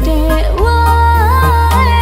Dek wae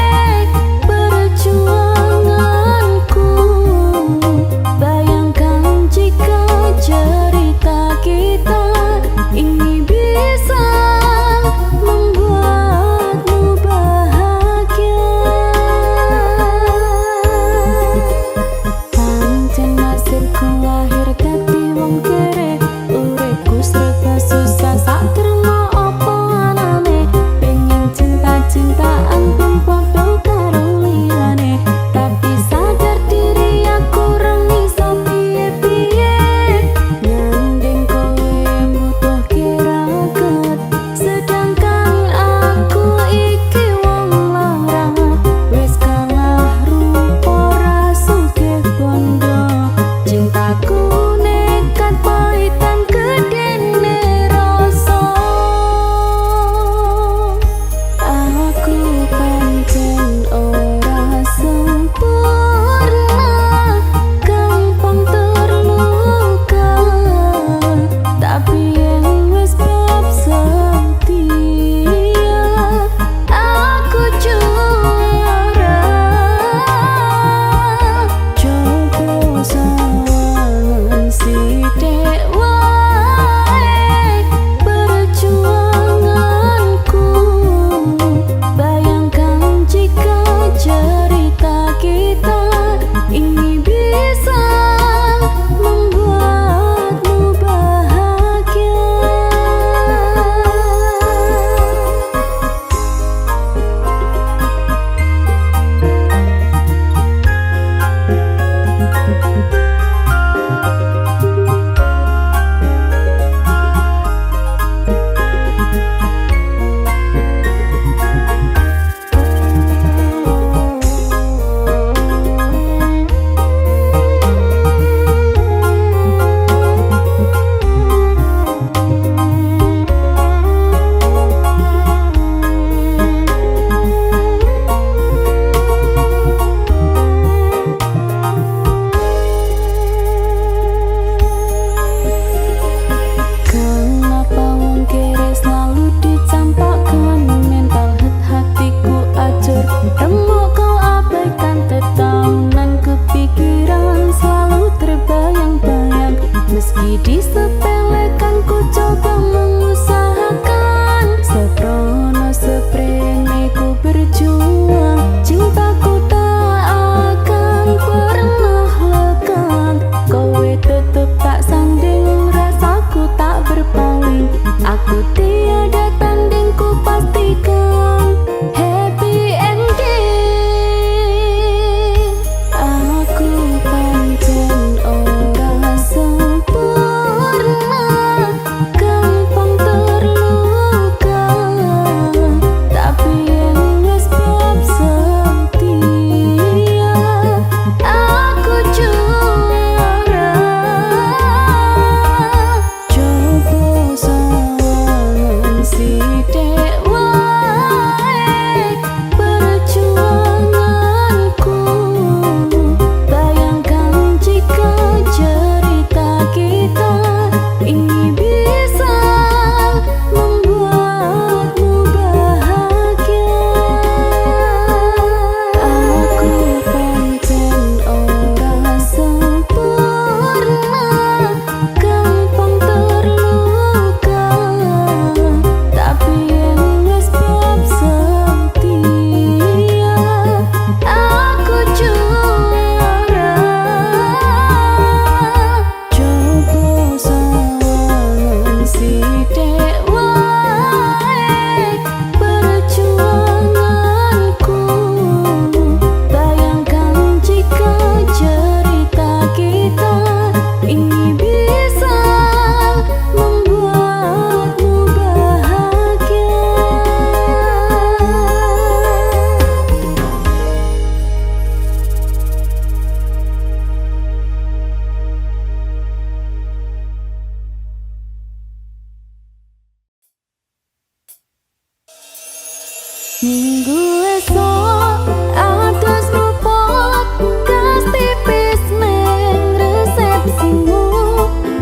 Minggu esok atus nupot gas tipis neng resepsimu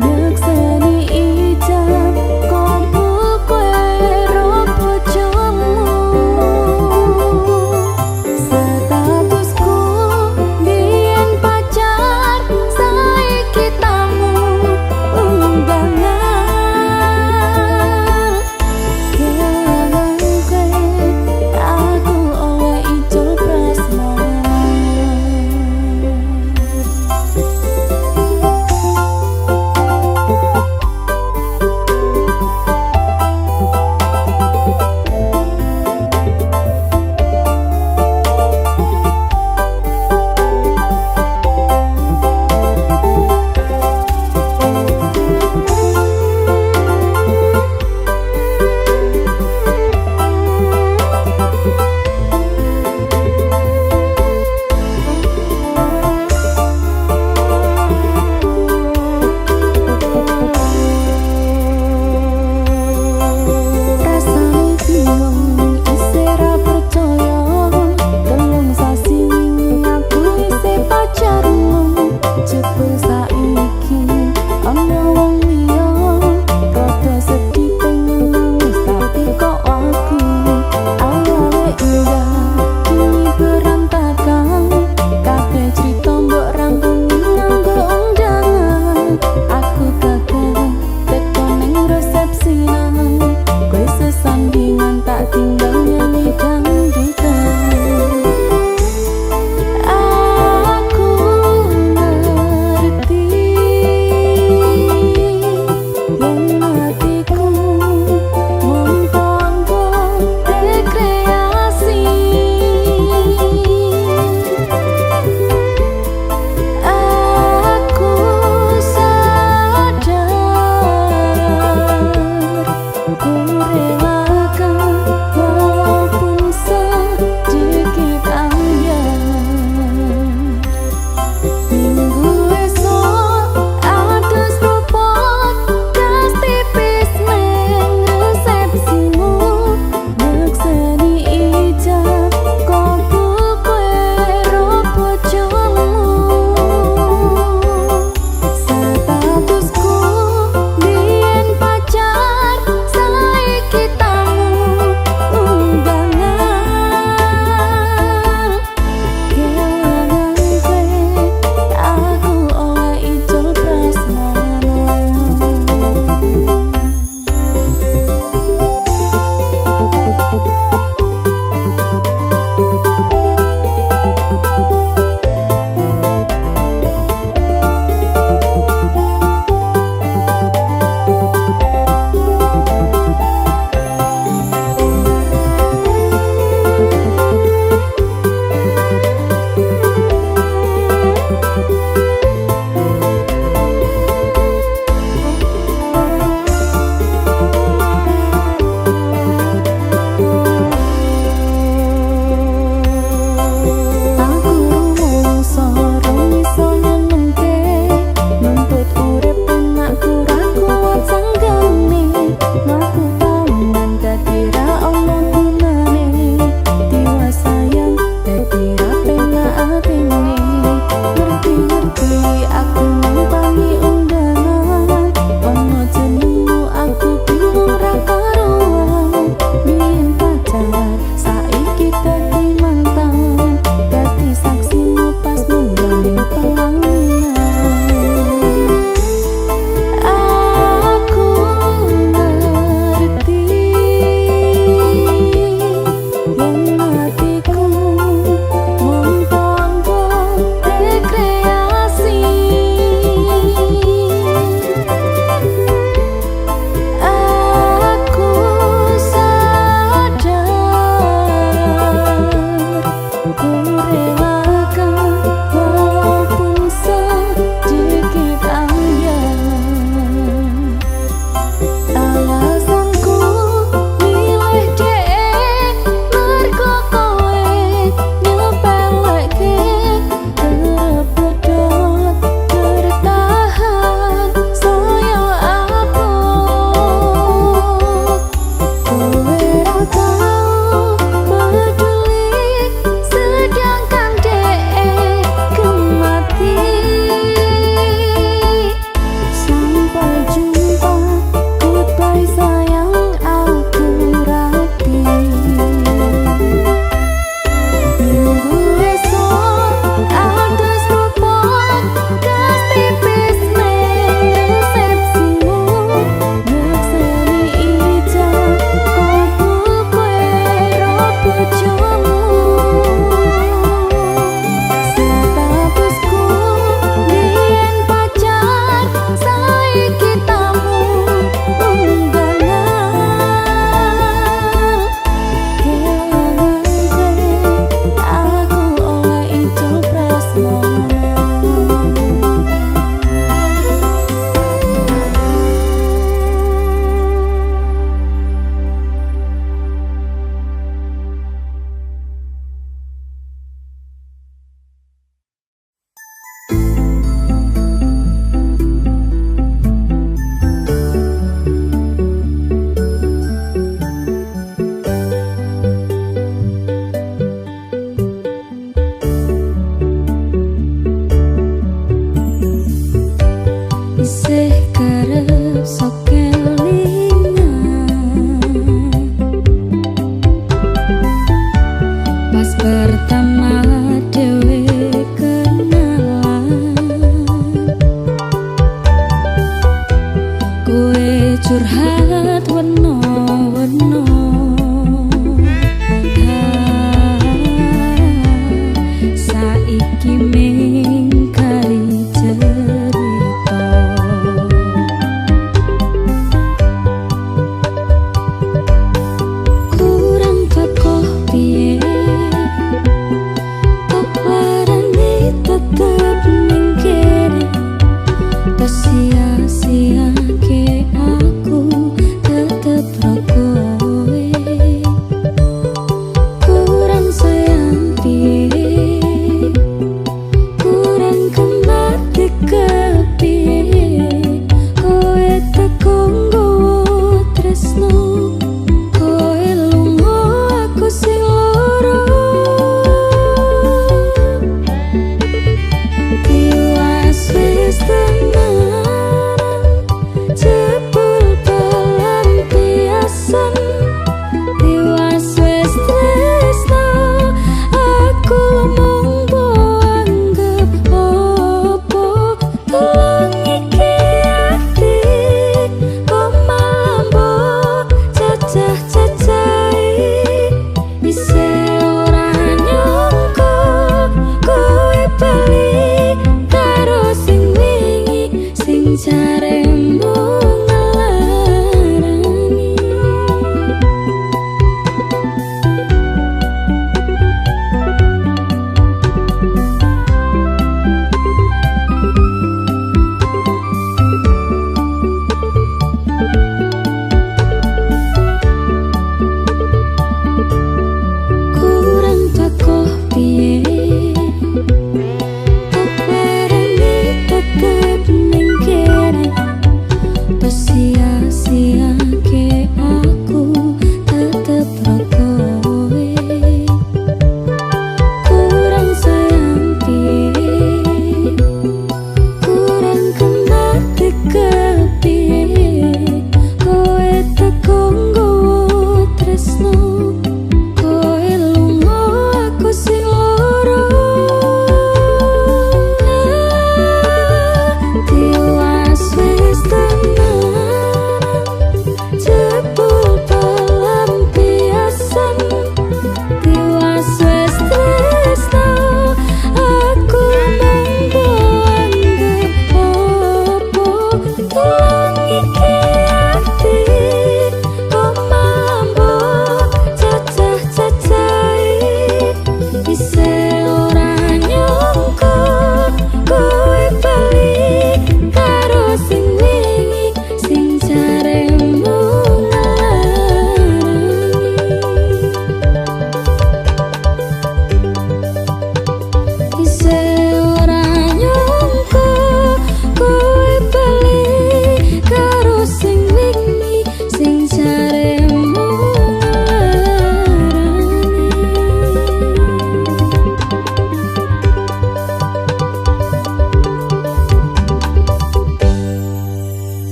nyekseni ijab kompul kue robo jomu statusku biyen pacar saiki tamu undangan kelangan kue aku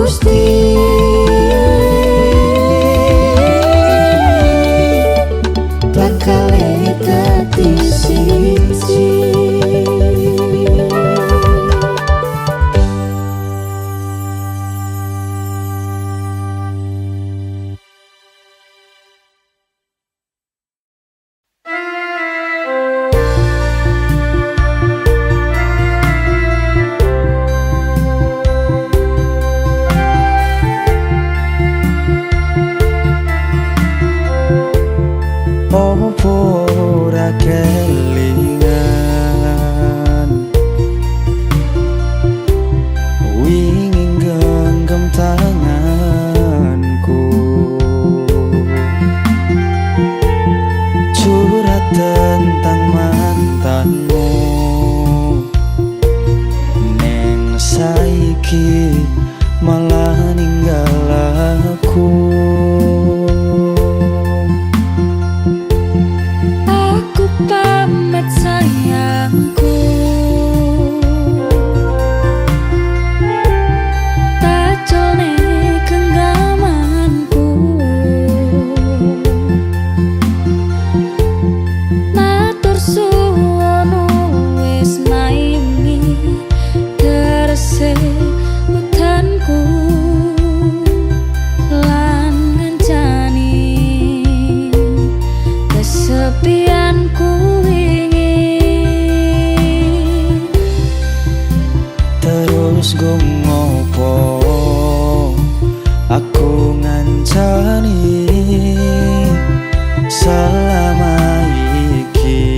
Gusti bakal dadi siji. Opo ora kelingan wingi genggam tanganku, curhat tentang mantanmu. Neng saiki malah ninggal aku. Pamit sayangku, tacone genggamanku, matur suwun wis maimi terse udanku lan ngancani kesepianku. Terus gue ngopo aku ngancani selama iki.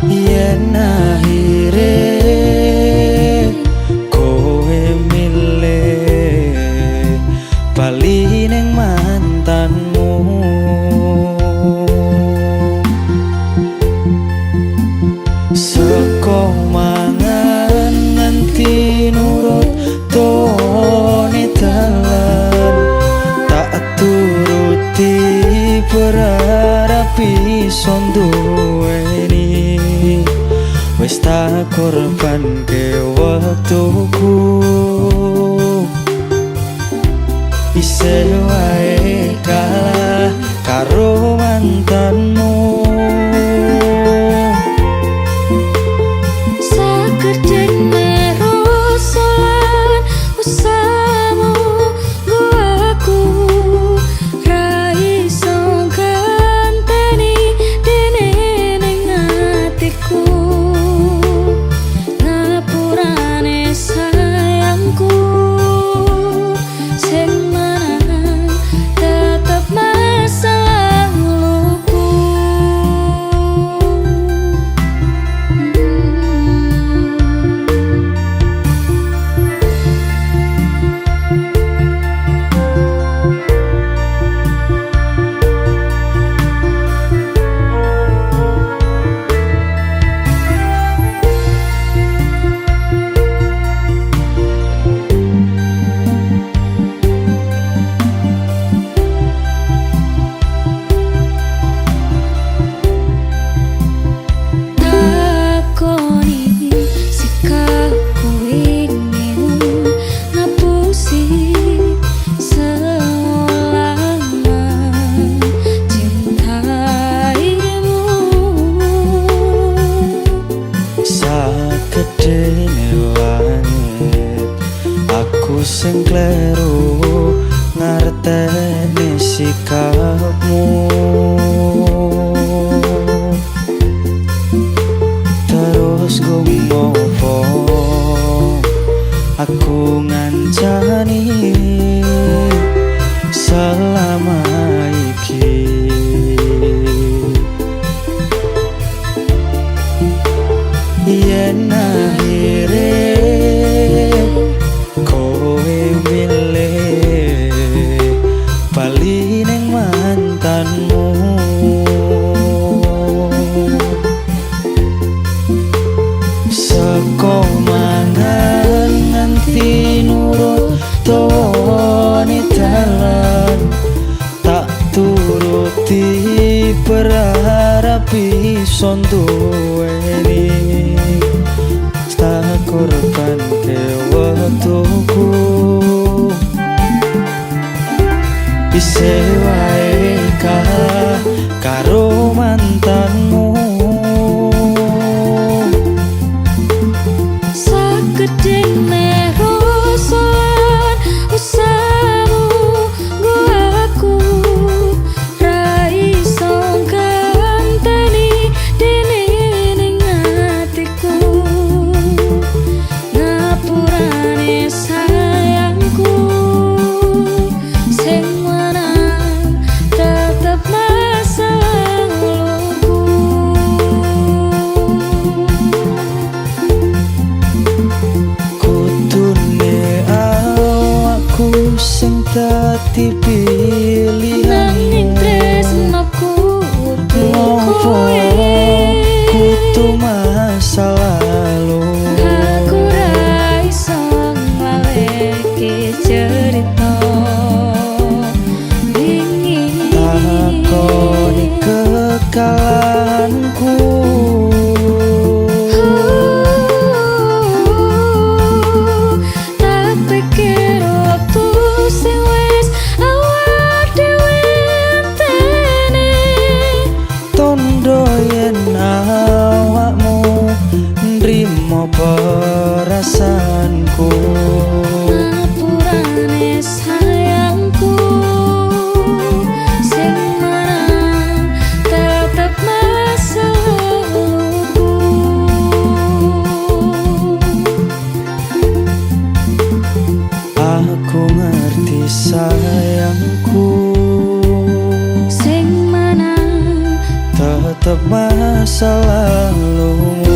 Yen akhire kowe milih bali ning mantanmu, seko mangan nganti nurut tone dalan, tak turuti berharap iso duweni. Wis tak korbanke waktuku, isih wae kalah karo mantanmu. Sing kleru ngerteni sikapmu, terus gue ngopo aku ngancani selama iki. Yen akhire kowe milih bali ning mantanmu, seko mangan nganti nurut tone dalan, tak turuti berharap iso duweni. dadi nanging pilihanmu. tresnoku Ngopo kudu masa lalu. aku ra iso ngalihke cerita wingi Takoni kekalahanku. tak pikir waktu sing wis awak dhewe enteni Tondo yen awakmu nrimo perasaanku. ngapurane sayangku sing menang tetep masa laluku. Aku ngerti sayangku, Sing menang tetep masa lalumu.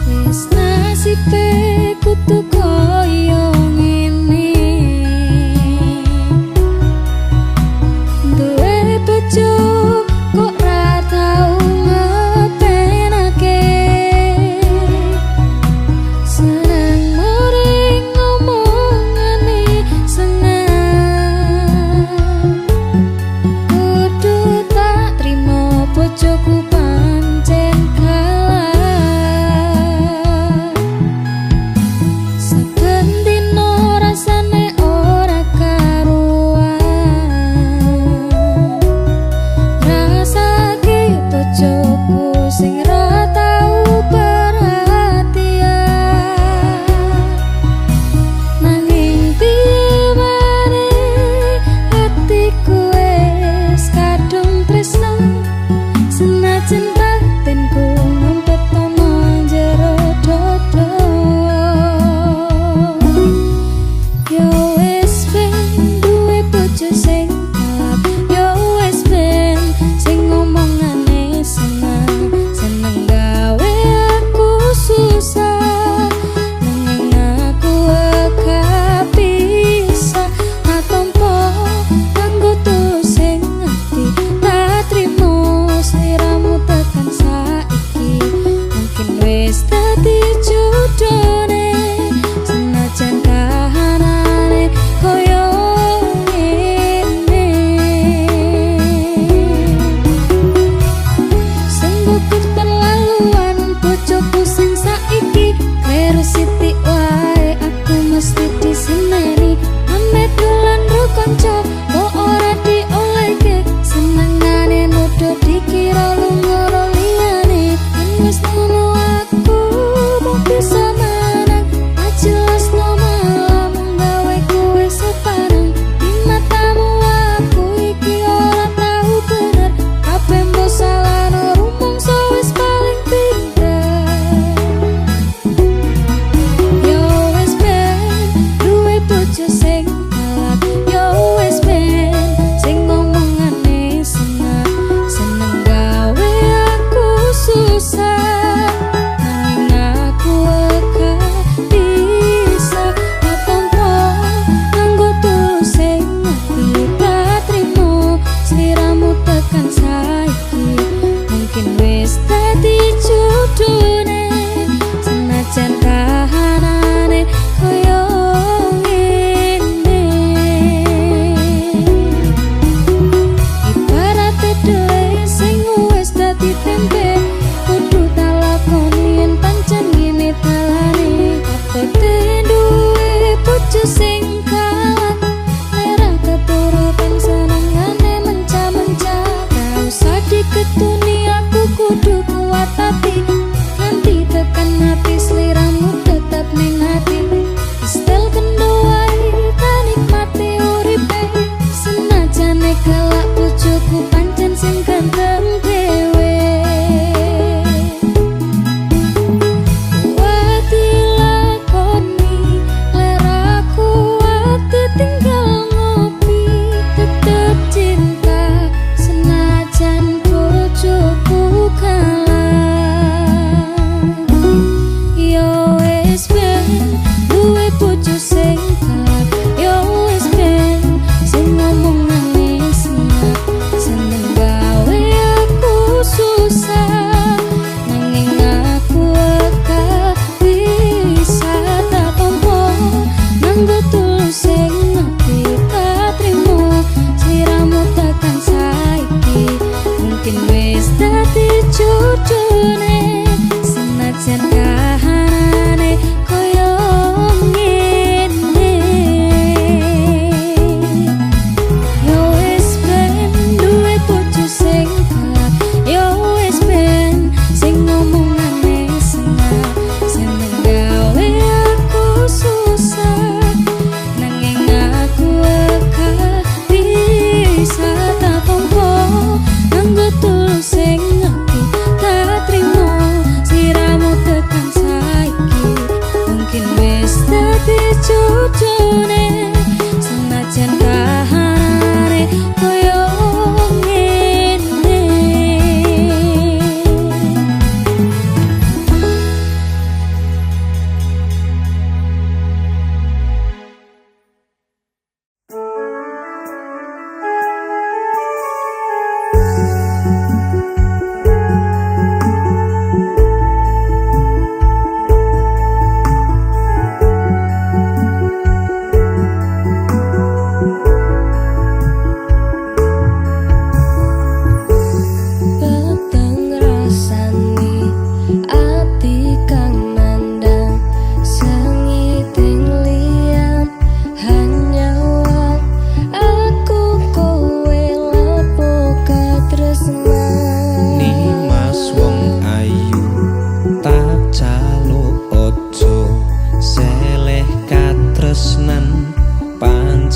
wis nasibe kudu koyo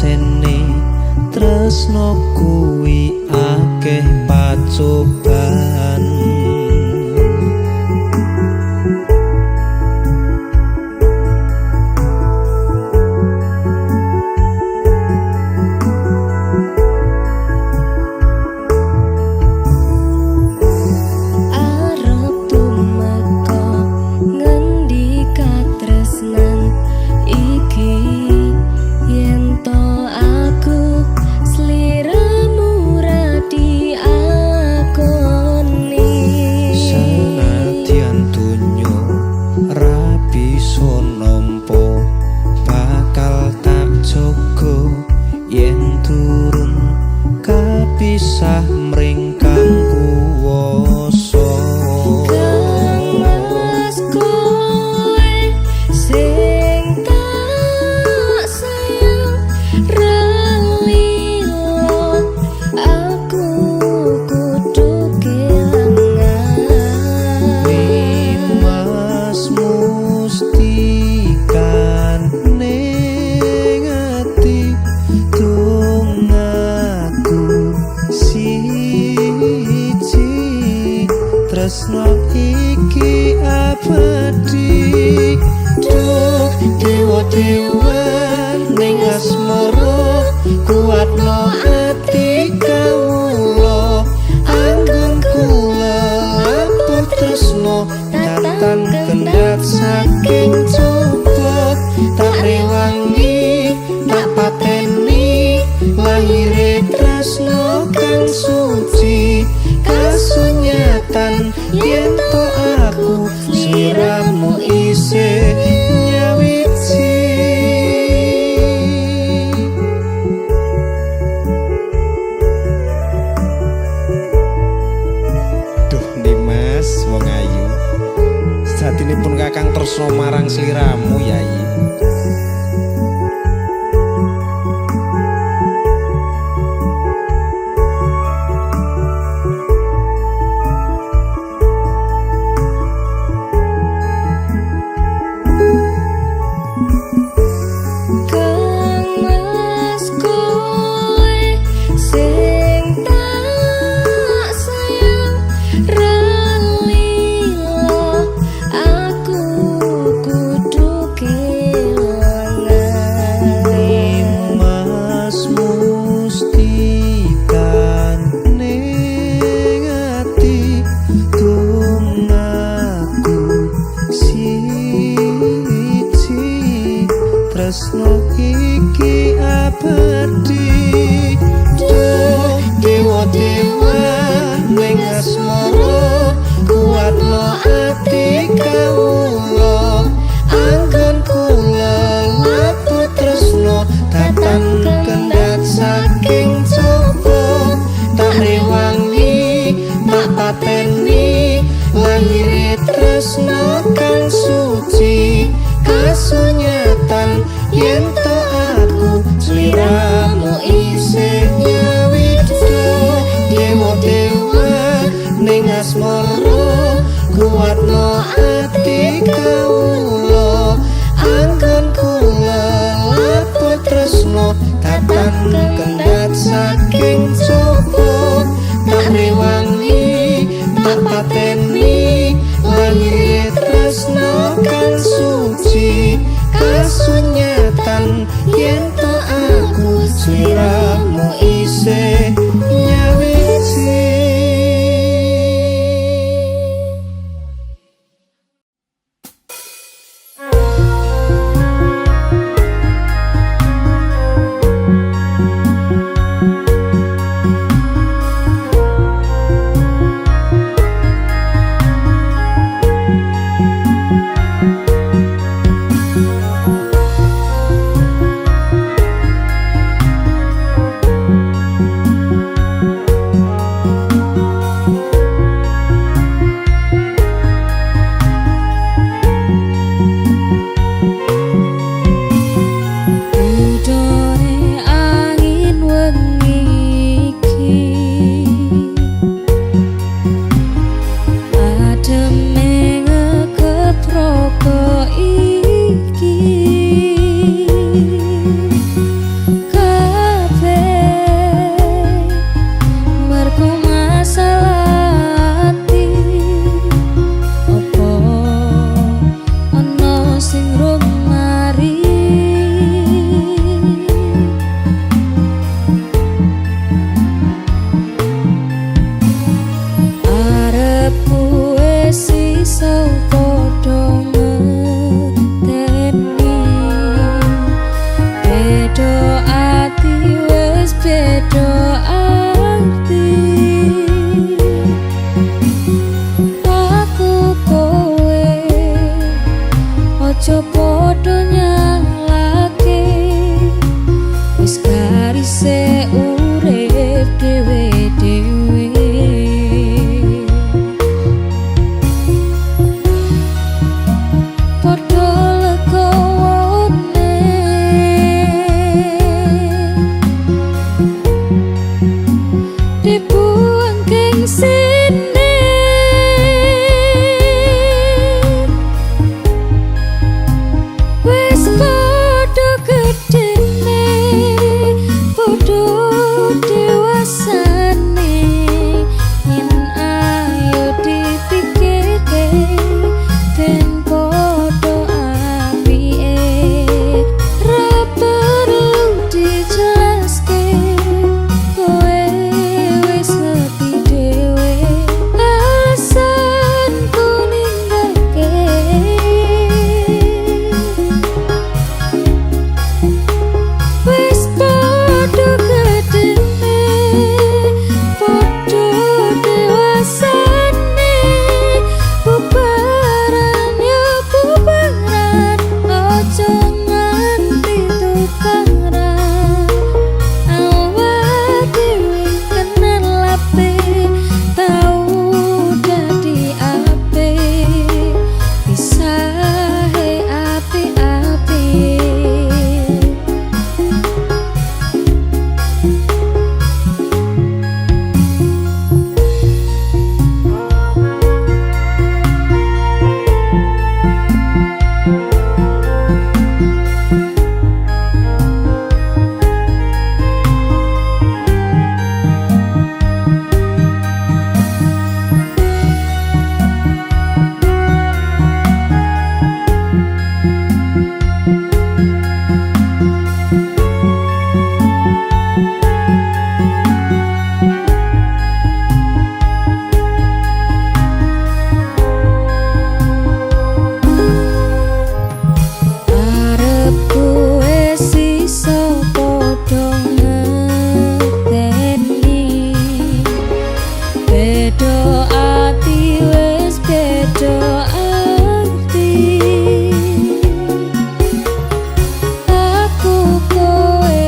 sene tresno kuwi akeh pacoban. Pisah mring kang kuwasa Kangmas kowe sing tak sayang relilo aku kudu kelangan Mas mustikan ning ati tresno iki abadi. Duh dewa-dewa ning asmara kuatno ati kawula anggon kula laput tresno datang kendhat saking coba tak rewangi tak pateni lahire tresno kang suci kasunyatan yen to aku sliramu isih nyawiji. Duh Dimas wong ayu sejatinipun kakang tresno marang sliramu Yayi. Tresno iki abadi. Duh dewa-dewa ning asmara kuatno ati kawula anggon kula laput tresno datang kendhat saking coba tak rewangi tak pateni lahire tresno kang suci kasunyatan yen to aku sliramu isih nyawida. Dewa-dewa ning asmara kuatno ati kawula anggon kula laput tresno datang kendhat saking coba tak rewangi tak pateni lahire tresno kang suci kasunyatan yen to aku sliramu isih nyawiji. isih urip dhewe-dhewe. Padha legowo-ne dibuang gengsine, wis padha gedene, padha dewasane. Yen ayo dipikirke ben padha apike, ra perlu dijelaske, kowe wis ngerti dhewe alasanku ninggalke. Wis padha gedene, padha dewasane, bubaran ya bubaran, aja nganti tukaran. Awak dhewe kenal apik, tau dadi apik, pisahe apik-apik. Arepku wis iso padha ngerteni, beda ati wis beda arti. Aku kowe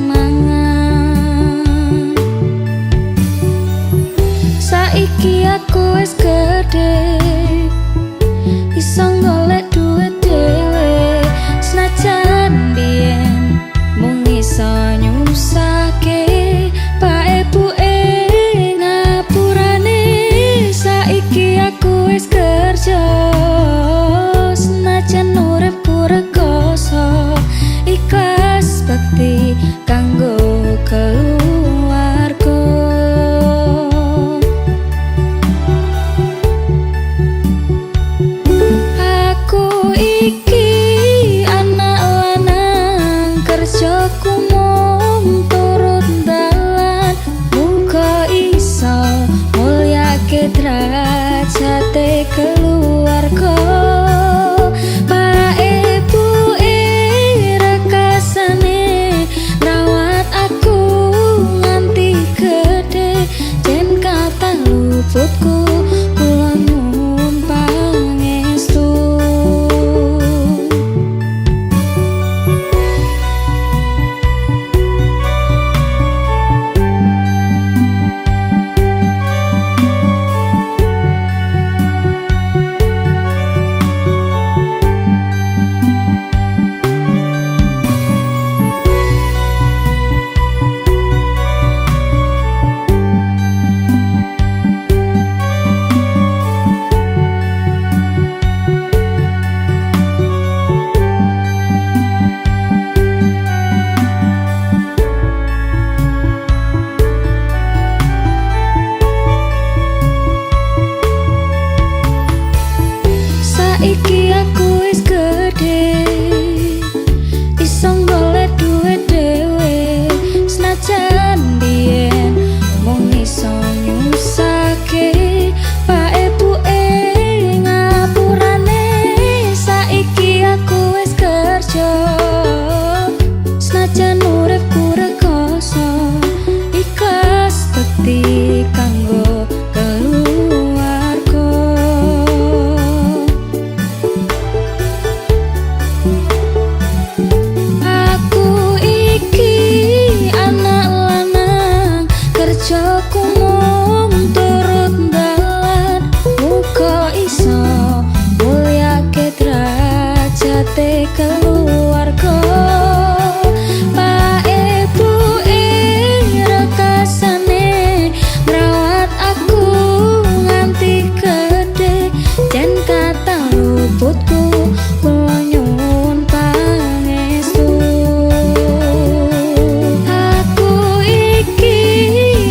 mangan. Saiki aku wis gedhe, iso golek duit dhewe. Senajan biyen mung iso nyusahke pak ebuke ngapurane. Saiki aku wis kerja, senajan uripku rekoso, ikhlas bekti kanggo keluarga. Aku iki anak lanang, kerjaku mung turut dalan. Muga iso mulyake derajate keluarga. Pak ebuke rekasane ngrawat aku nganti gedhe. Jen kata luputku kula nyuwun pangestu. Saiki aku wis gedhe, iso golek duit dhewe. Senajan biyen mung iso nyusahke pak ebuke ngapurane. Saiki aku wis kerja, senajan uripku rekoso, ikhlas bekti kanggo keluarga. Aku iki anak lanang, kerjaku mung turut dalan. Muga iso mulyake derajate keluarga. Pak ebuke rekasane ngrawat aku nganti gedhe. Jen kata luputku kula nyuwun pangestu. Aku iki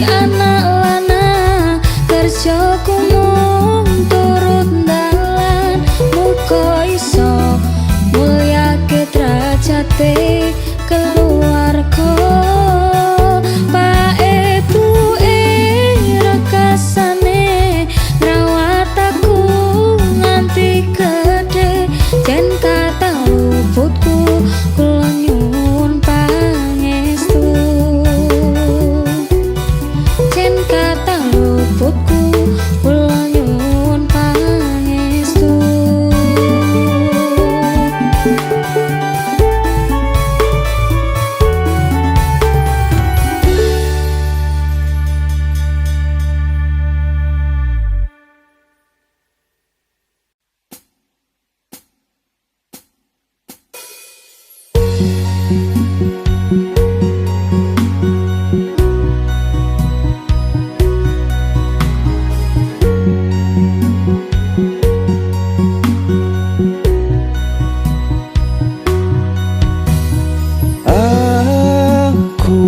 anak lanang, kerjaku mung turut dalan. Muga iso mulyake derajate keluarga. Pak ebuke rekasane ngrawat aku nganti gedhe. Jen kata luputku kula nyuwun pangestu. Jen kata luputku kula nyuwun pangestu. Aku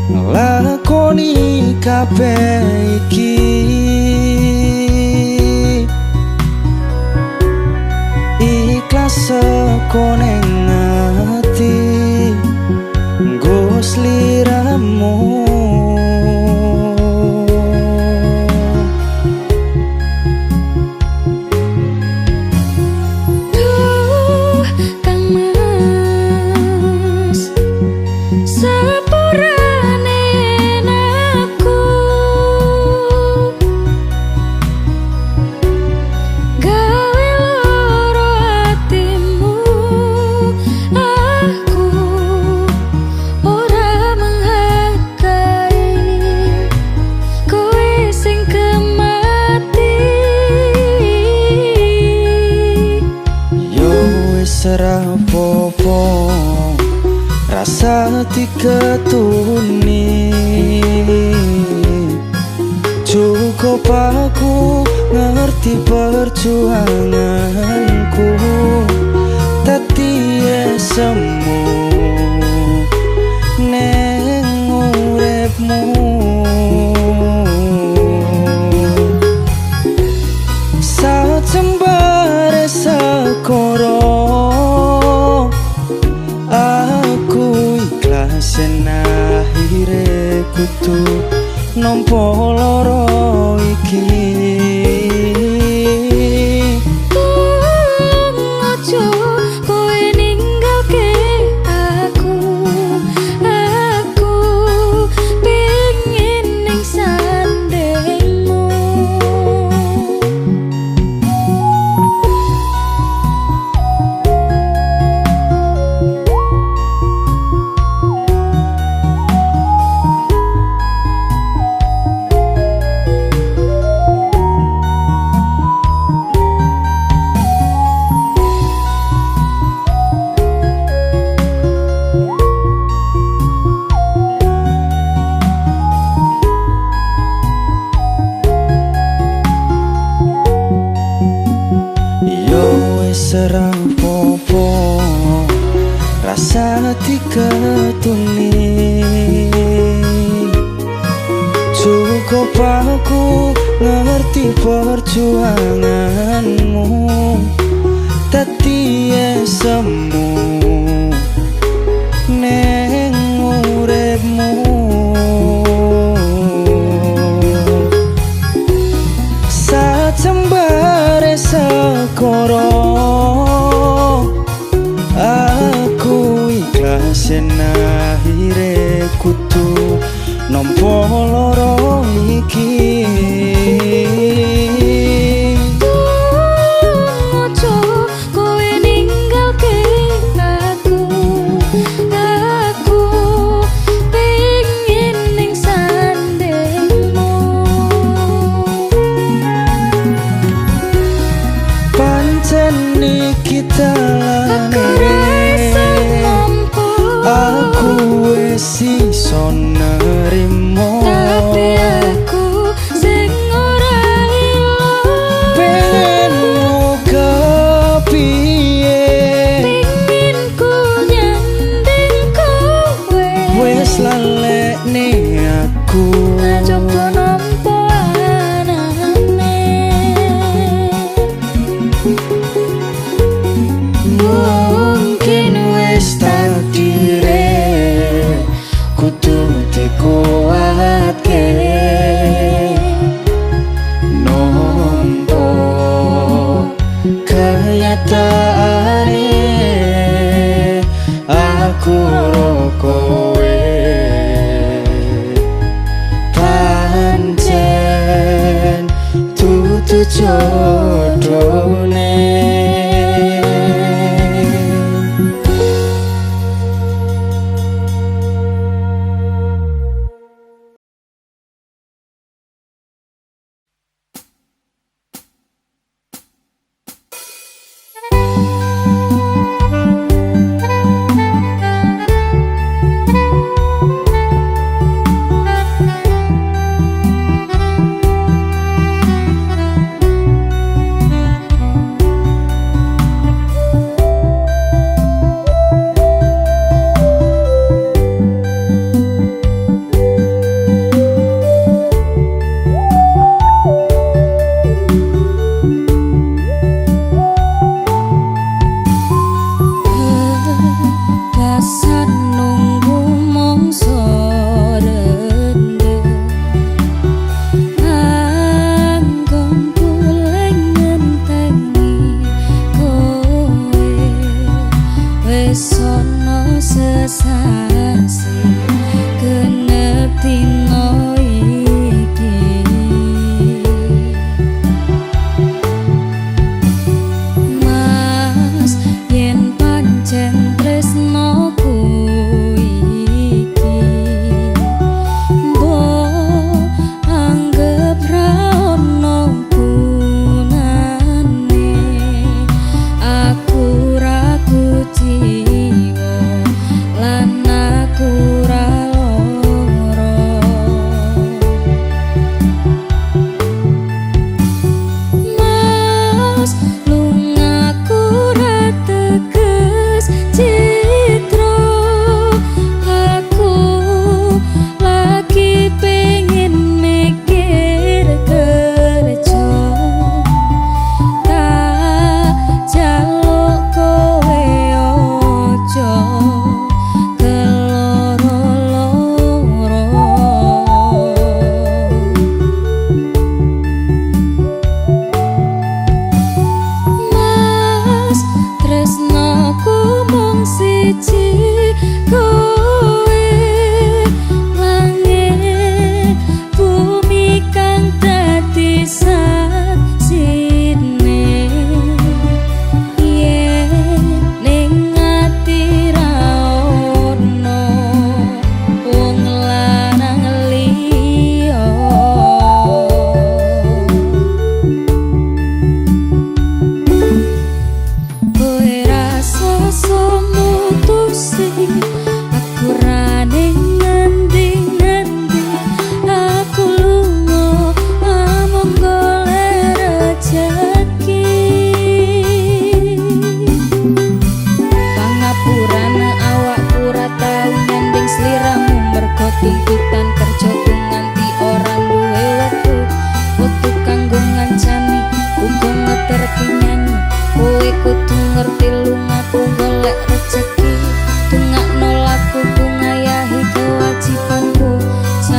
nglakoni kabeh iki ikhlas saka ning ati nggo sliramu. Duh, Kang Mas, sepurane aku gawe loro atimu. Aku rasa diketuni. Cukup aku ngerti perjuanganku, tapi semu neng uripmu. Sajembare sekoro aku ikhlas yen akhire kudu nampa loro iki. Ojo kowe ninggalke aku pengen ning sandengmu. Yo wis ora apa-apa rasa diketuni. Cukup aku ngerti perjuanganmu, tapi semu neng uripmu. Sajembare sekoro aku ikhlas yen akhire kudu nampa loro iki. Ojo kowe ninggalke aku pengen ning sandengmu. Pancen iki dalane aku wis iso nerimo, Tapi aku sing ora ilang. pengenmu kepiye Pengen ku nyanding kowe, wis lalekne aku. coba nampa anane. Mungkin wis takdire kudu dikuatke nompo kenyataane aku ro kowe pancen dudu jodone. Lana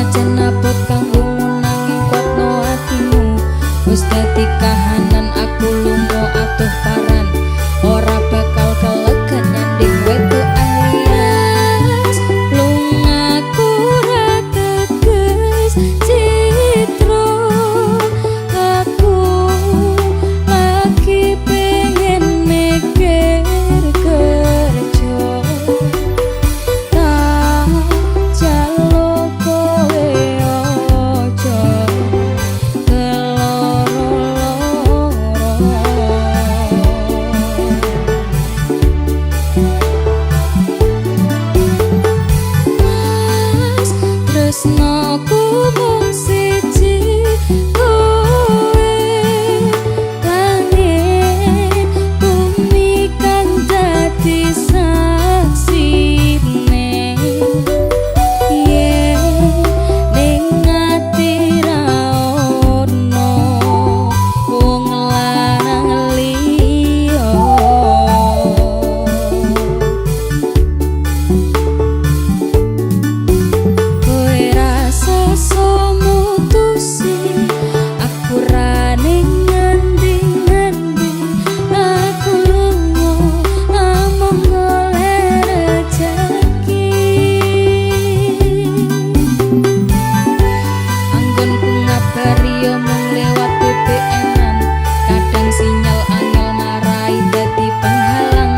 Senajan abot kanggo nanging kuatno atimu. Wis dadi kahanan aku lunga atuh paran. Ora bakal kelegan nyanding wetu alias. Lungaku ra teges citro. Aku lagi pengen mikir kerja. Tak jaluk kowe ojo Mas, tresnoku mung siji kowe. Langit bumi kang dadi saksine. Yen ning ati ra ono wong lanang liya. Kowe rasa mutusi aku ra ning ngendi-ngendi. Aku lunga namung golek rejeki. Anggonku ngabari yo mung lewat BBM-an. Kadang sinyal angel marai dadi penghalang.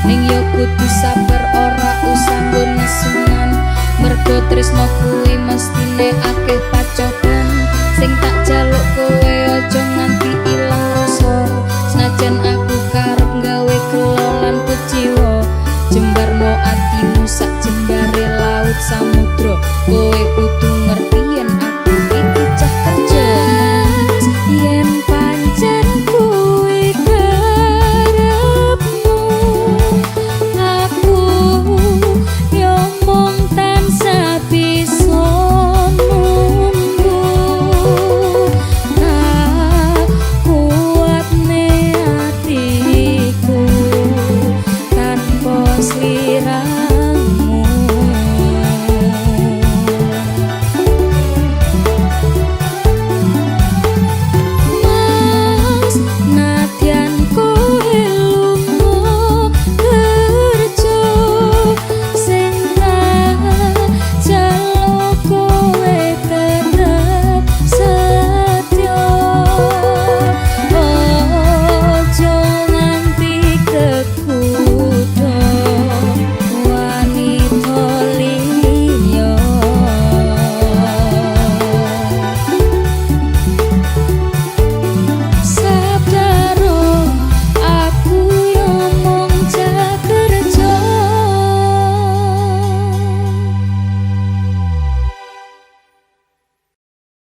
Ning yo kudu sabar ora usah nggo nesunan. Mergo tresno kuwi mestine akeh pacoban. Sing tak jaluk kowe aja nganti ilang rasa. Senajan aku karep gawe kelolan kuciwa. Jembarno atimu sak jembare laut samudra. Kowe kudu